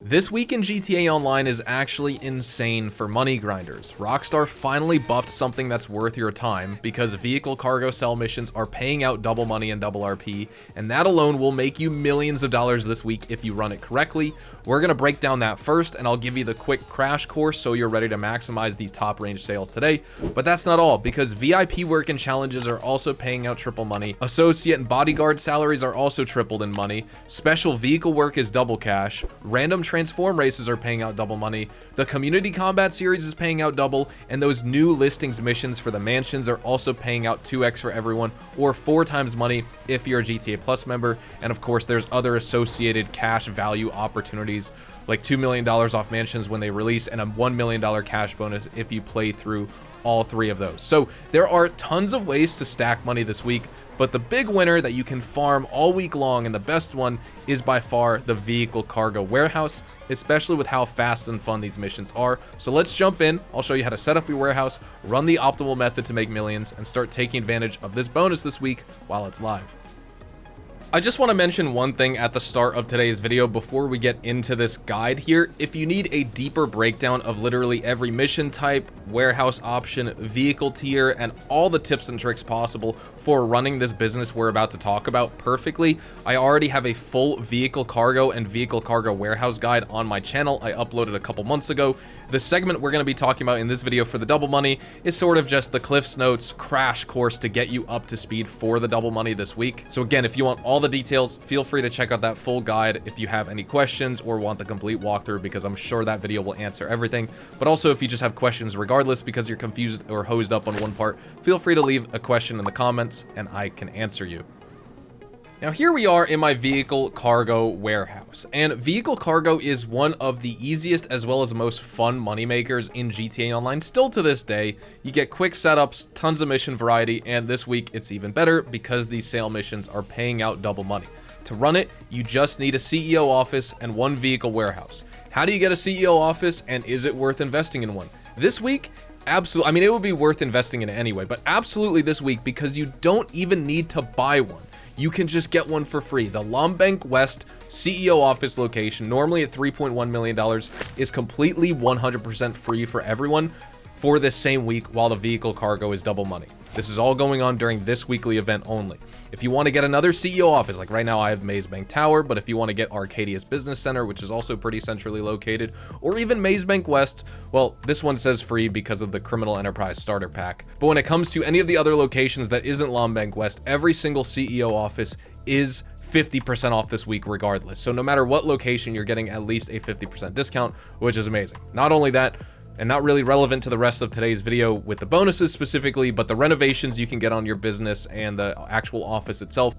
This week in GTA Online is actually insane for money grinders. Rockstar finally buffed something that's worth your time because vehicle cargo sell missions are paying out double money and double RP, and that alone will make you millions of dollars this week if you run it correctly. We're going to break down that first, and I'll give you the quick crash course so you're ready to maximize these top range sales today. But that's not all, because VIP work and challenges are also paying out triple money. Associate and bodyguard salaries are also tripled in money. Special vehicle work is double cash. Random transform races are paying out double money. The community combat series is paying out double, and those new listings missions for the mansions are also paying out 2x for everyone, or 4 times money if you're a GTA Plus member. And of course, there's other associated cash value opportunities like $2 million off mansions when they release, and a $1 million cash bonus if you play through all 3 of those. So there are tons of ways to stack money this week, but the big winner that you can farm all week long, and the best one, is by far the vehicle cargo warehouse, especially with how fast and fun these missions are. So let's jump in. I'll show you how to set up your warehouse, run the optimal method to make millions, and start taking advantage of this bonus this week while it's live. I just want to mention one thing at the start of today's video before we get into this guide here. If you need a deeper breakdown of literally every mission type, warehouse option, vehicle tier, and all the tips and tricks possible for running this business we're about to talk about perfectly, I already have a full vehicle cargo and vehicle cargo warehouse guide on my channel. I uploaded a couple months ago. The segment we're going to be talking about in this video for the double money is sort of just the Cliff's Notes crash course to get you up to speed for the double money this week. So again, if you want all the details, feel free to check out that full guide if you have any questions or want the complete walkthrough, because I'm sure that video will answer everything. But also, if you just have questions regardless because you're confused or hosed up on one part, feel free to leave a question in the comments and I can answer you. Now here we are in my vehicle cargo warehouse, and vehicle cargo is one of the easiest as well as most fun money makers in GTA Online still to this day. You get quick setups, tons of mission variety, and this week it's even better because these sale missions are paying out double money. To run it, you just need a CEO office and one vehicle warehouse. How do you get a CEO office, and is it worth investing in one? This week, absolutely. I mean, it would be worth investing in it anyway, but absolutely this week, because you don't even need to buy one. You can just get one for free. The Lombank West CEO office location, normally at $3.1 million, is completely 100% free for everyone for this same week, while the vehicle cargo is double money. This is all going on during this weekly event only. If you want to get another CEO office, like right now I have Maze Bank Tower, but if you want to get ADIOS Business Center, which is also pretty centrally located, or even Maze Bank West, well, this one says free because of the Criminal Enterprise Starter Pack. But when it comes to any of the other locations that isn't Lombank West, every single CEO office is 50% off this week regardless. So no matter what location, you're getting at least a 50% discount, which is amazing. Not only that, and not really relevant to the rest of today's video with the bonuses specifically, but the renovations you can get on your business and the actual office itself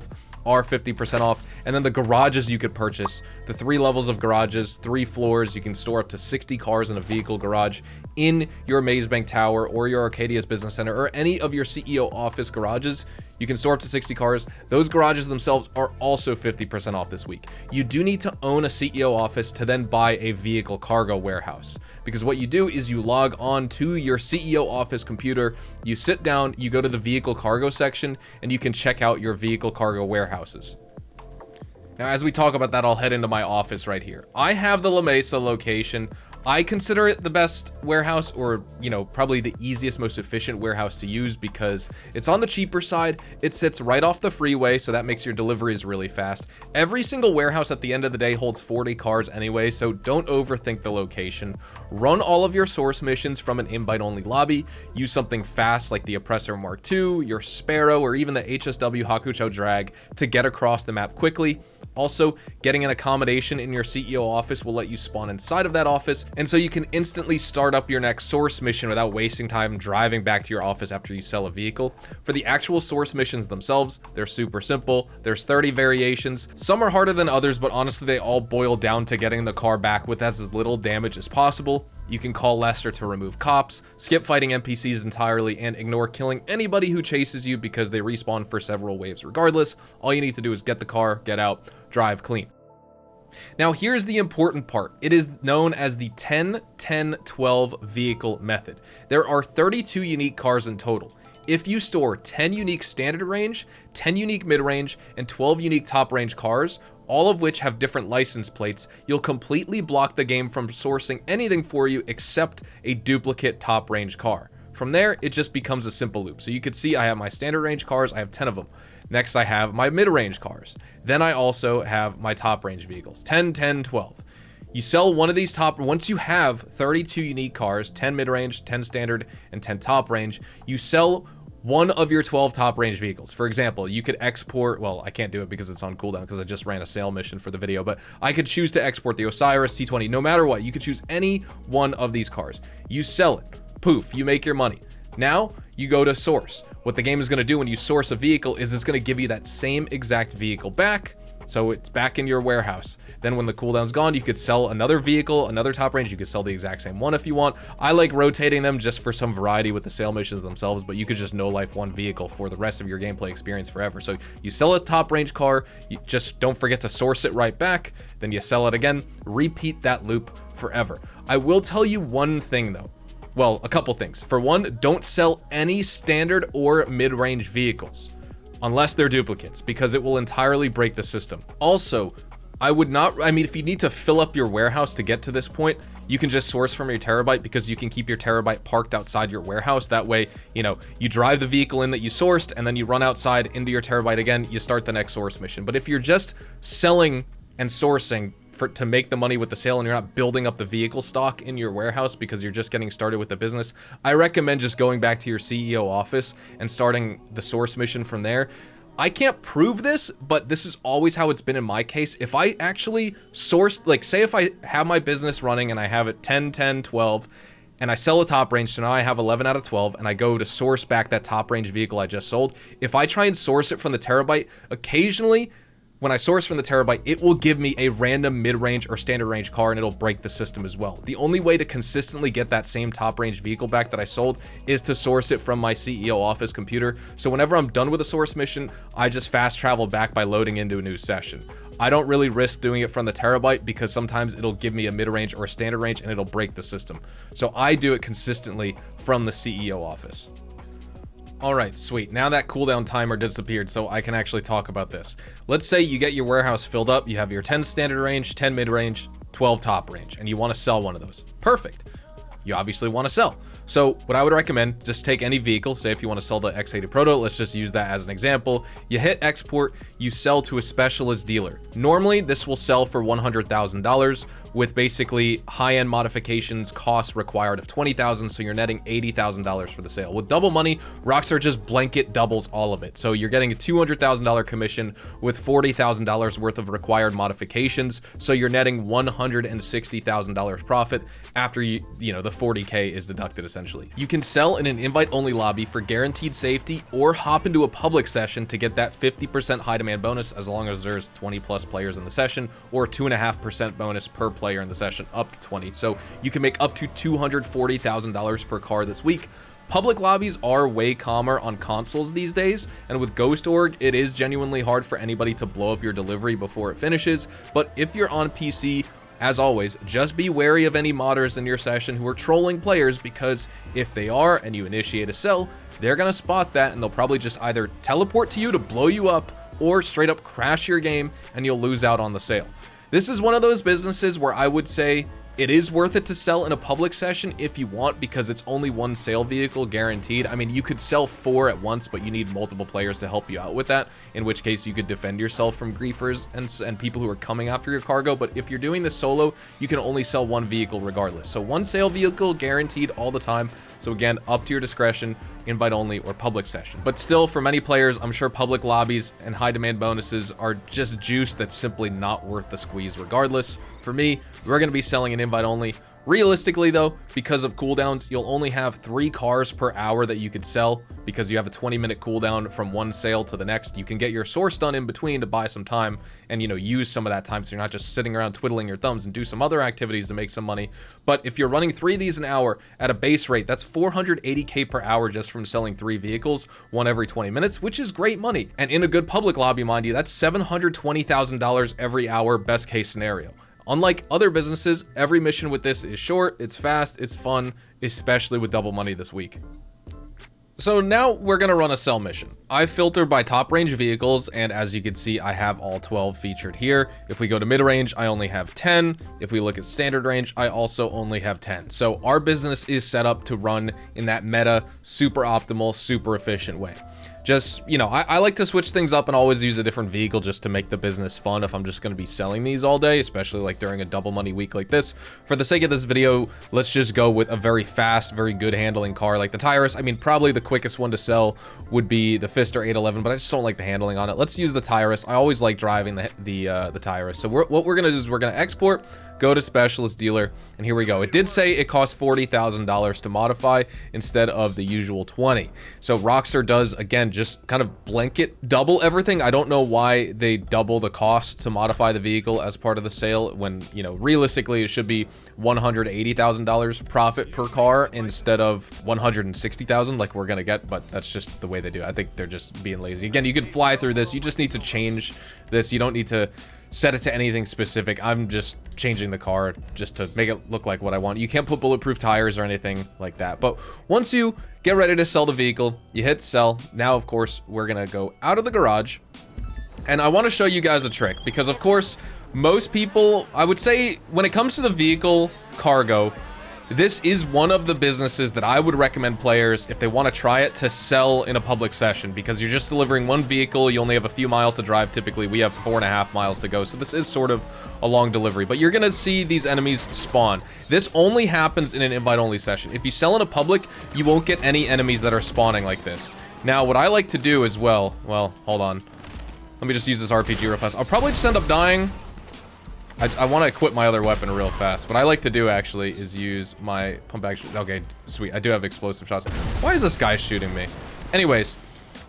are 50% off. And then the garages you could purchase, the 3 levels of garages, 3 floors, you can store up to 60 cars in a vehicle garage in your Maze Bank Tower or your ADIOS Business Center or any of your CEO office garages. You can store up to 60 cars. Those garages themselves are also 50% off this week. You do need to own a CEO office to then buy a vehicle cargo warehouse, because what you do is you log on to your CEO office computer, you sit down, you go to the vehicle cargo section, and you can check out your vehicle cargo warehouses. Now, as we talk about that, I'll head into my office right here. I have the La Mesa location. I consider it the best warehouse, or, you know, probably the easiest, most efficient warehouse to use because it's on the cheaper side. It sits right off the freeway, so that makes your deliveries really fast. Every single warehouse at the end of the day holds 40 cars anyway, so don't overthink the location. Run all of your source missions from an invite-only lobby. Use something fast like the Oppressor Mark II, your Sparrow, or even the HSW Hakucho Drag to get across the map quickly. Also, getting an accommodation in your CEO office will let you spawn inside of that office, and so you can instantly start up your next source mission without wasting time driving back to your office after you sell a vehicle. For the actual source missions themselves, they're super simple. There's 30 variations. Some are harder than others, but honestly, they all boil down to getting the car back with as little damage as possible. You can call Lester to remove cops, skip fighting NPCs entirely, and ignore killing anybody who chases you because they respawn for several waves regardless. All you need to do is get the car, get out, drive clean. Now here's the important part. It is known as the 10-10-12 vehicle method. There are 32 unique cars in total. If you store 10 unique standard range, 10 unique mid-range, and 12 unique top range cars, all of which have different license plates, you'll completely block the game from sourcing anything for you except a duplicate top range car. From there, it just becomes a simple loop. So you could see I have my standard range cars, I have 10 of them. Next, I have my mid-range cars. Then I also have my top range vehicles, 10, 10, 12. You sell one of these once you have 32 unique cars, 10 mid-range, 10 standard, and 10 top range, you sell one of your 12 top range vehicles. For example, you could export, well, I can't do it because it's on cooldown because I just ran a sale mission for the video, but I could choose to export the Osiris T20. No matter what, you could choose any one of these cars. You sell it. Poof, you make your money. Now you go to source. What the game is going to do when you source a vehicle is it's going to give you that same exact vehicle back. So it's back in your warehouse. Then when the cooldown's gone, you could sell another vehicle, another top range. You could sell the exact same one if you want. I like rotating them just for some variety with the sale missions themselves, but you could just no life one vehicle for the rest of your gameplay experience forever. So you sell a top range car, you just don't forget to source it right back. Then you sell it again, repeat that loop forever. I will tell you one thing though. Well, a couple things. For one, don't sell any standard or mid-range vehicles unless they're duplicates, because it will entirely break the system. Also, I mean, if you need to fill up your warehouse to get to this point, you can just source from your terabyte, because you can keep your terabyte parked outside your warehouse. That way, you know, you drive the vehicle in that you sourced and then you run outside into your terabyte again, you start the next source mission. But if you're just selling and sourcing to make the money with the sale and you're not building up the vehicle stock in your warehouse because you're just getting started with the business, I recommend just going back to your CEO office and starting the source mission from there. I can't prove this, but this is always how it's been in my case. If I actually source, like say if I have my business running and I have it 10, 10, 12, and I sell a top range, so now I have 11 out of 12, and I go to source back that top range vehicle I just sold. If I try and source it from the terabyte, occasionally, when I source from the terabyte, it will give me a random mid-range or standard range car and it'll break the system as well. The only way to consistently get that same top range vehicle back that I sold is to source it from my CEO office computer. So whenever I'm done with a source mission, I just fast travel back by loading into a new session. I don't really risk doing it from the terabyte because sometimes it'll give me a mid-range or a standard range and it'll break the system. So I do it consistently from the CEO office. All right, sweet. Now that cooldown timer disappeared, so I can actually talk about this. Let's say you get your warehouse filled up, you have your 10 standard range, 10 mid-range, 12 top range, and you want to sell one of those. Perfect. You obviously want to sell. So what I would recommend, just take any vehicle. Say if you want to sell the X80 Proto, let's just use that as an example. You hit export, you sell to a specialist dealer. Normally this will sell for $100,000 with basically high-end modifications, costs required of $20,000, so you're netting $80,000 for the sale. With double money, Rockstar just blanket doubles all of it. So you're getting a $200,000 commission with $40,000 worth of required modifications, so you're netting $160,000 profit after the 40K is deducted essentially. You can sell in an invite-only lobby for guaranteed safety or hop into a public session to get that 50% high demand bonus as long as there's 20 plus players in the session, or 2.5% bonus per player in the session up to 20. So you can make up to $240,000 per car this week. Public lobbies are way calmer on consoles these days, and with Ghost Org, it is genuinely hard for anybody to blow up your delivery before it finishes. But if you're on PC, as always, just be wary of any modders in your session who are trolling players, because if they are and you initiate a sell, they're gonna spot that and they'll probably just either teleport to you to blow you up or straight up crash your game and you'll lose out on the sale. This is one of those businesses where I would say it is worth it to sell in a public session if you want, because it's only one sale vehicle guaranteed. I mean, you could sell 4 at once, but you need multiple players to help you out with that, in which case you could defend yourself from griefers and people who are coming after your cargo. But if you're doing this solo, you can only sell 1 vehicle regardless. So 1 sale vehicle guaranteed all the time. So again, up to your discretion, invite only or public session. But still, for many players, I'm sure public lobbies and high demand bonuses are just juice that's simply not worth the squeeze regardless. For me, we're going to be selling an invite only. Realistically though, because of cooldowns, you'll only have 3 cars per hour that you could sell, because you have a 20-minute cooldown from one sale to the next. You can get your source done in between to buy some time and, use some of that time so you're not just sitting around twiddling your thumbs, and do some other activities to make some money. But if you're running 3 of these an hour at a base rate, that's 480K per hour just from selling 3 vehicles, 1 every 20 minutes, which is great money. And in a good public lobby, mind you, that's $720,000 every hour, best case scenario. Unlike other businesses, every mission with this is short, it's fast, it's fun, especially with double money this week. So now we're gonna run a sell mission. I filtered by top range vehicles, and as you can see, I have all 12 featured here. If we go to mid range, I only have 10. If we look at standard range, I also only have 10. So our business is set up to run in that meta, super optimal, super efficient way. Just, you know, I like to switch things up and always use a different vehicle just to make the business fun if I'm just going to be selling these all day, especially like during a double money week like this. For the sake of this video, let's just go with a very fast, very good handling car like the Tyrus. I mean, probably the quickest one to sell would be the Fister 811, but I just don't like the handling on it. Let's use the Tyrus. I always like driving the Tyrus. So what we're going to do is we're going to export, go to specialist dealer, and here we go. It did say it costs $40,000 to modify instead of the usual 20. So Rockstar does, again, just kind of blanket double everything. I don't know why they double the cost to modify the vehicle as part of the sale when, you know, realistically it should be $180,000 profit per car instead of $160,000 like we're gonna get, but that's just the way they do it. I think they're just being lazy. Again, you could fly through this. You just need to change this. You don't need to set it to anything specific. I'm just changing the car just to make it look like what I want. You can't put bulletproof tires or anything like that. But once you get ready to sell the vehicle, you hit sell. Now, of course, we're gonna go out of the garage. And I want to show you guys a trick because, of course, most people, I would say, when it comes to the vehicle cargo, this is one of the businesses that I would recommend players, if they want to try it, to sell in a public session, because you're just delivering one vehicle. You only have a few miles to drive. Typically, we have 4.5 miles to go, so this is sort of a long delivery, but you're gonna see these enemies spawn. This only happens in an invite-only session. If you sell in a public, you won't get any enemies that are spawning like this. Now, what I like to do as well, hold on. Let me just use this RPG real fast. I'll probably just end up dying. I want to equip my other weapon real fast. What I like to do, actually, is use my pump action. Okay, sweet. I do have explosive shots. Why is this guy shooting me? Anyways,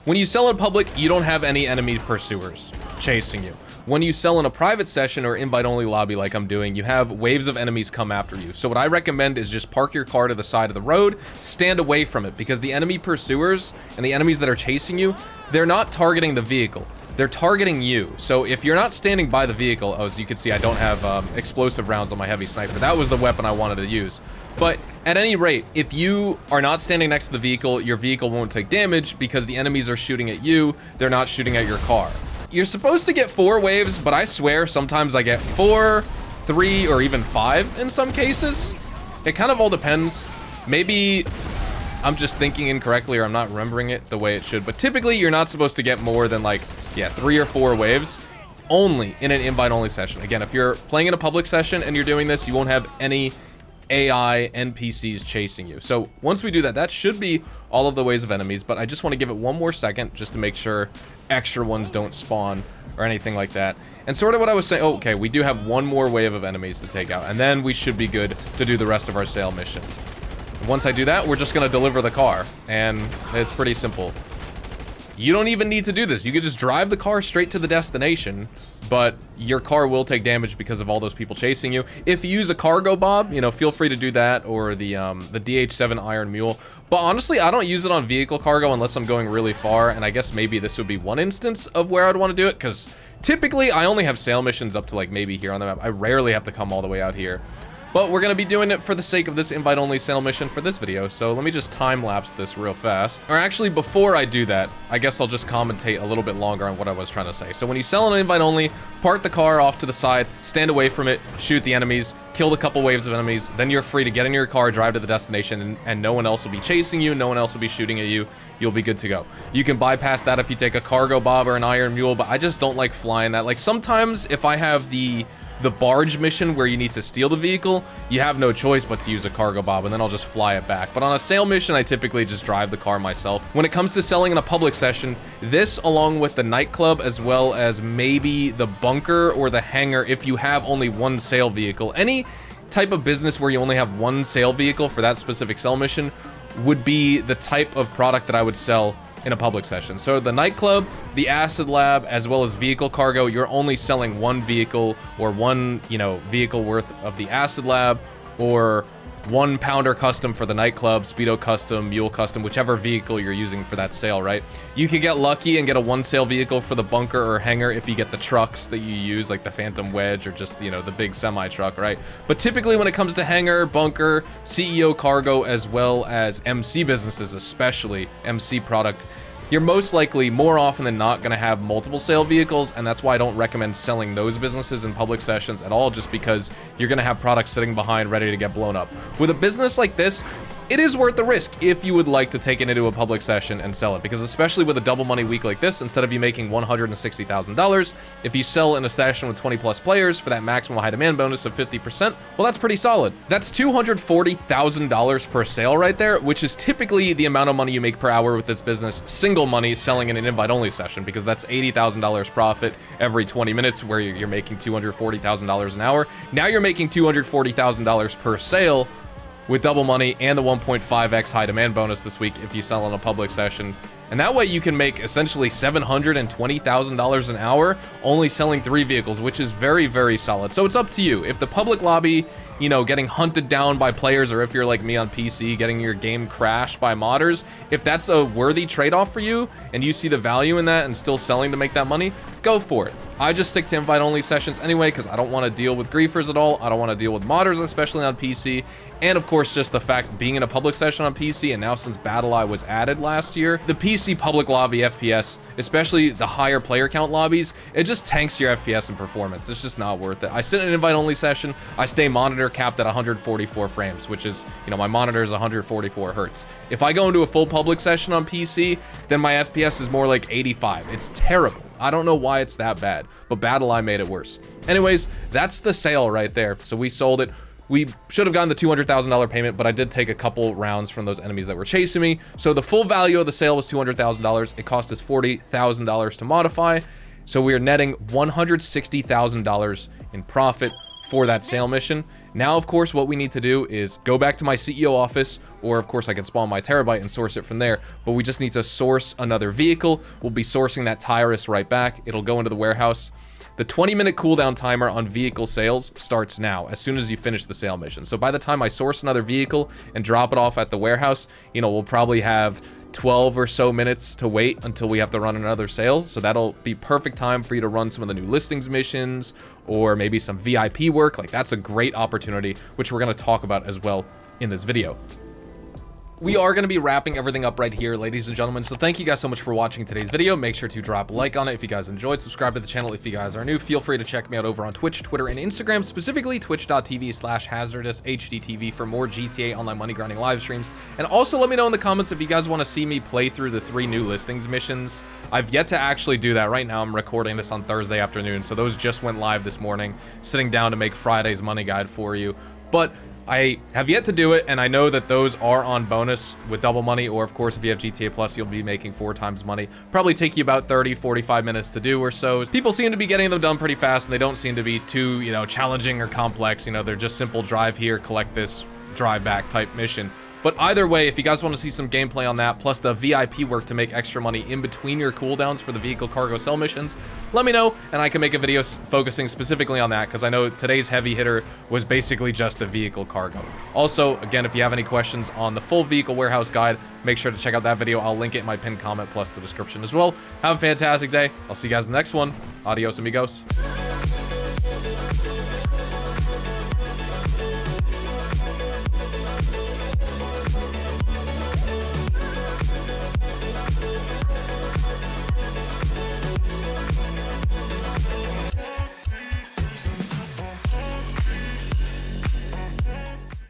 when you sell in public, you don't have any enemy pursuers chasing you. When you sell in a private session or invite-only lobby like I'm doing, you have waves of enemies come after you. So what I recommend is just park your car to the side of the road, stand away from it, because the enemy pursuers and the enemies that are chasing you, they're not targeting the vehicle. They're targeting you. So if you're not standing by the vehicle, as you can see, I don't have explosive rounds on my heavy sniper. That was the weapon I wanted to use. But at any rate, if you are not standing next to the vehicle, your vehicle won't take damage because the enemies are shooting at you. They're not shooting at your car. You're supposed to get 4 waves, but I swear sometimes I get 4, 3, or even 5 in some cases. It kind of all depends. Maybe I'm just thinking incorrectly, or I'm not remembering it the way it should, but typically you're not supposed to get more than, like, yeah, 3 or 4 waves only in an invite-only session. Again, if you're playing in a public session and you're doing this, you won't have any AI NPCs chasing you. So once we do that, that should be all of the waves of enemies, but I just want to give it one more second just to make sure extra ones don't spawn or anything like that. And sort of what I was saying, oh, okay, we do have one more wave of enemies to take out, and then we should be good to do the rest of our sale mission. Once I do that, we're just going to deliver the car, and it's pretty simple. You don't even need to do this. You could just drive the car straight to the destination, but your car will take damage because of all those people chasing you. If you use a cargo bob, you know, feel free to do that, or the DH7 Iron Mule. But honestly, I don't use it on vehicle cargo unless I'm going really far, and I guess maybe this would be one instance of where I'd want to do it, because typically I only have sale missions up to, like, maybe here on the map. I rarely have to come all the way out here. But we're going to be doing it for the sake of this invite-only sale mission for this video, so let me just time-lapse this real fast. Or actually, before I do that, I guess I'll just commentate a little bit longer on what I was trying to say. So when you sell an invite-only, park the car off to the side, stand away from it, shoot the enemies, kill a couple waves of enemies, then you're free to get in your car, drive to the destination, and no one else will be chasing you, no one else will be shooting at you. You'll be good to go. You can bypass that if you take a cargo bob or an Iron Mule, but I just don't like flying that. Like, sometimes if I have the barge mission where you need to steal the vehicle, you have no choice but to use a cargo bob, and then I'll just fly it back. But on a sale mission, I typically just drive the car myself. When it comes to selling in a public session, this, along with the nightclub, as well as maybe the bunker or the hangar, if you have only one sale vehicle, any type of business where you only have one sale vehicle for that specific sell mission would be the type of product that I would sell in a public session. So the nightclub, the acid lab, as well as vehicle cargo, you're only selling one vehicle, or one, you know, vehicle worth of the acid lab, or 1 pounder custom for the nightclub, speedo custom, mule custom, whichever vehicle you're using for that sale, right? You could get lucky and get a 1 sale vehicle for the bunker or hangar if you get the trucks that you use, like the Phantom Wedge or just, you know, the big semi truck, right? But typically when it comes to hangar, bunker, CEO cargo, as well as MC businesses, especially MC product, you're most likely, more often than not, going to have multiple sale vehicles, and that's why I don't recommend selling those businesses in public sessions at all, just because you're going to have products sitting behind ready to get blown up. With a business like this, it is worth the risk if you would like to take it into a public session and sell it, because especially with a double money week like this, instead of you making $160,000, if you sell in a session with 20 plus players for that maximum high demand bonus of 50%, well, that's pretty solid. That's $240,000 per sale right there, which is typically the amount of money you make per hour with this business, single money, selling in an invite only session, because that's $80,000 profit every 20 minutes where you're making $240,000 an hour. Now you're making $240,000 per sale with double money and the 1.5x high demand bonus this week if you sell in a public session. And that way you can make essentially $720,000 an hour only selling 3 vehicles, which is very, very solid. So it's up to you. If the public lobby, you know, getting hunted down by players, or if you're like me on PC, getting your game crashed by modders, if that's a worthy trade-off for you and you see the value in that and still selling to make that money, go for it. I just stick to invite-only sessions anyway because I don't want to deal with griefers at all. I don't want to deal with modders, especially on PC. And of course, just the fact being in a public session on PC, and now since BattlEye was added last year, the PC public lobby FPS, especially the higher player count lobbies, it just tanks your FPS and performance. It's just not worth it. I sit in an invite-only session. I stay monitor capped at 144 frames, which is, you know, my monitor is 144 hertz. If I go into a full public session on PC, then my FPS is more like 85. It's terrible. I don't know why it's that bad, but BattlEye made it worse. Anyways, that's the sale right there. So we sold it. We should have gotten the $200,000 payment, but I did take a couple rounds from those enemies that were chasing me. So the full value of the sale was $200,000. It cost us $40,000 to modify. So we are netting $160,000 in profit for that sale mission. Now, of course, what we need to do is go back to my CEO office, or of course I can spawn my terabyte and source it from there, but we just need to source another vehicle. We'll be sourcing that Tyrus right back. It'll go into the warehouse. The 20-minute cooldown timer on vehicle sales starts now, as soon as you finish the sale mission. So by the time I source another vehicle and drop it off at the warehouse, you know, we'll probably have 12 or so minutes to wait until we have to run another sale. So that'll be perfect time for you to run some of the new listings missions, or maybe some VIP work. Like, that's a great opportunity, which we're going to talk about as well in this video. We are going to be wrapping everything up right here, ladies and gentlemen. So thank you guys so much for watching today's video. Make sure to drop a like on it if you guys enjoyed. Subscribe to the channel if you guys are new. Feel free to check me out over on Twitch, Twitter, and Instagram, specifically twitch.tv/hazardoushtv for more GTA Online money grinding live streams. And also let me know in the comments if you guys want to see me play through the 3 new listings missions. I've yet to actually do that. Right now I'm recording this on Thursday afternoon, so those just went live this morning. Sitting down to make Friday's money guide for you. But I have yet to do it, and I know that those are on bonus with double money, or of course if you have GTA Plus, you'll be making 4 times money. Probably take you about 30-45 minutes to do or so. People seem to be getting them done pretty fast, and they don't seem to be too, you know, challenging or complex. You know, they're just simple drive here, collect this, drive back type mission. But either way, if you guys want to see some gameplay on that, plus the VIP work to make extra money in between your cooldowns for the vehicle cargo sell missions, let me know, and I can make a video focusing specifically on that, because I know today's heavy hitter was basically just the vehicle cargo. Also, again, if you have any questions on the full vehicle warehouse guide, make sure to check out that video. I'll link it in my pinned comment, plus the description as well. Have a fantastic day. I'll see you guys in the next one. Adios, amigos.